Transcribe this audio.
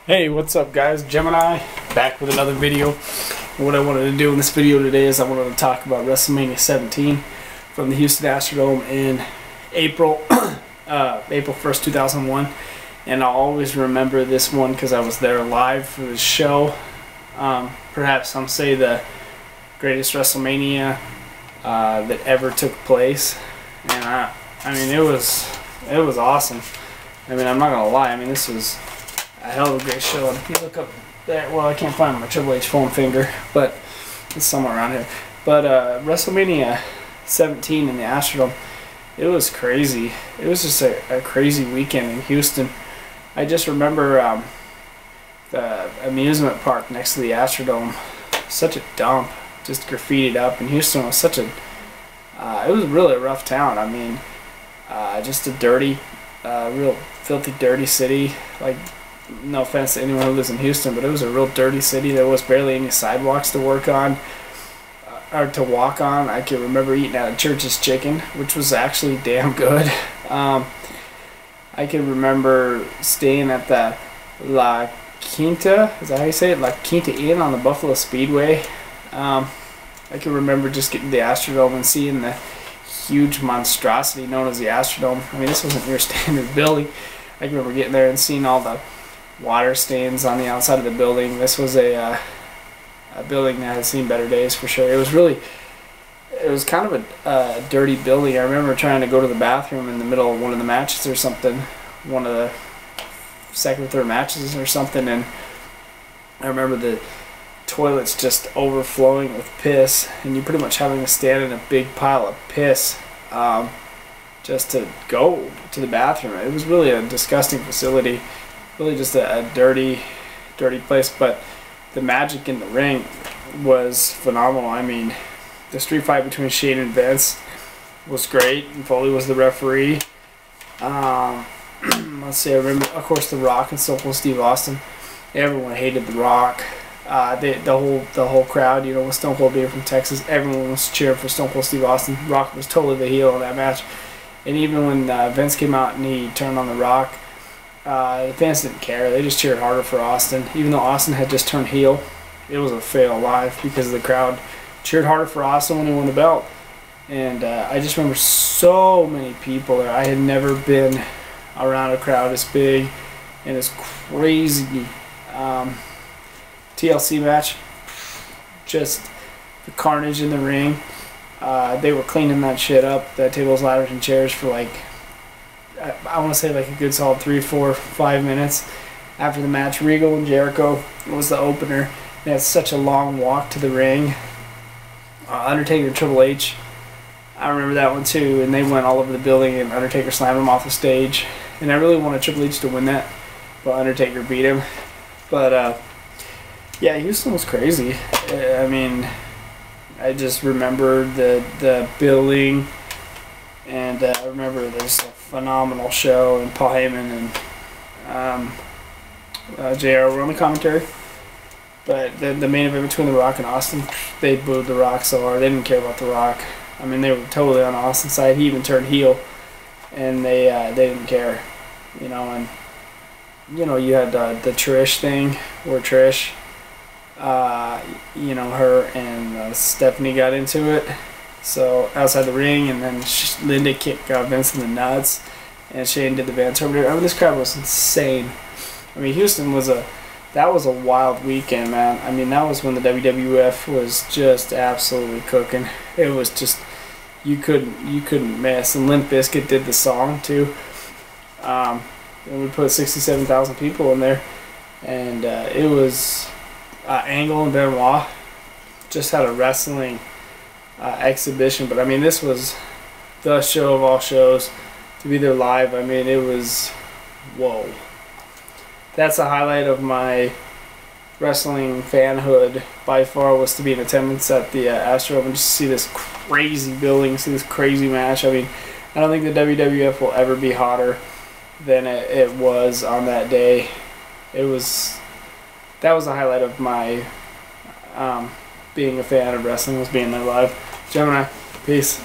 Hey, what's up guys? Gemini back with another video. What I wanted to do in this video today is I wanted to talk about WrestleMania 17 from the Houston Astrodome in April April 1st, 2001. And I'll always remember this one because I was there live for the show. Perhaps some say the greatest WrestleMania that ever took place. And I mean it was awesome. I mean, I'm not gonna lie, I mean this was a hell of a great show. And if you look up there, well, I can't find my Triple H foam finger, but it's somewhere around here. But WrestleMania 17 in the Astrodome, it was crazy. It was just a crazy weekend in Houston. I just remember the amusement park next to the Astrodome, such a dump, just graffitied up. And Houston was such a, it was really a rough town. I mean, just a dirty, real filthy, dirty city. Like, no offense to anyone who lives in Houston, but it was a real dirty city. There was barely any sidewalks to work on or to walk on. I can remember eating at a Church's Chicken, which was actually damn good. I can remember staying at the La Quinta, is that how you say it? La Quinta Inn on the Buffalo Speedway. I can remember just getting to the Astrodome and seeing the huge monstrosity known as the Astrodome. I mean, this wasn't your standard building. I can remember getting there and seeing all the water stains on the outside of the building. This was a building that had seen better days for sure. It was kind of a dirty building. I remember trying to go to the bathroom in the middle of one of the matches or something, one of the second or third matches or something, and I remember the toilets just overflowing with piss, and you pretty much having to stand in a big pile of piss just to go to the bathroom. It was really a disgusting facility, really just a dirty place. But the magic in the ring was phenomenal. I mean, the street fight between Shane and Vince was great, and Foley was the referee. Let's see, I remember, of course, The Rock and Stone Cold Steve Austin. Everyone hated The Rock. The whole crowd, you know, with Stone Cold being from Texas, everyone was cheering for Stone Cold Steve Austin. Rock was totally the heel in that match. And even when Vince came out and he turned on The Rock, the fans didn't care. They just cheered harder for Austin. Even though Austin had just turned heel, it was a fail live because the crowd cheered harder for Austin when he won the belt. And I just remember so many people there. I had never been around a crowd as big and as crazy. TLC match, just the carnage in the ring. They were cleaning that shit up, the tables, ladders, and chairs for like, I want to say like a good solid 3, 4, 5 minutes. After the match, Regal and Jericho was the opener. They had such a long walk to the ring. Undertaker and Triple H, I remember that one too, and they went all over the building, and Undertaker slammed him off the stage. And I really wanted Triple H to win that, but Undertaker beat him. But yeah, Houston was crazy. I mean, I just remember the building, and I remember there's a phenomenal show, and Paul Heyman and JR were on the commentary. But the main event between The Rock and Austin, they booed The Rock so hard. They didn't care about The Rock. I mean, they were totally on Austin's side. He even turned heel, and they didn't care, you know. And you know, you had the Trish thing where Trish, you know, her and Stephanie got into it, so outside the ring, and then Linda kicked Vince in the nuts, and Shane did the Van Terminator. I mean, this crowd was insane. I mean, Houston was that was a wild weekend, man. I mean, that was when the WWF was just absolutely cooking. It was just, you couldn't miss. And Limp Bizkit did the song too. And we put 67,000 people in there, and it was Angle and Benoit just had a wrestling exhibition. But I mean, this was the show of all shows to be there live. I mean, it was, whoa. That's the highlight of my wrestling fanhood by far, was to be in attendance at the Astrodome and just see this crazy building, see this crazy match. I mean, I don't think the WWF will ever be hotter than it was on that day. That was the highlight of my being a fan of wrestling, was being there live. Gemini, peace.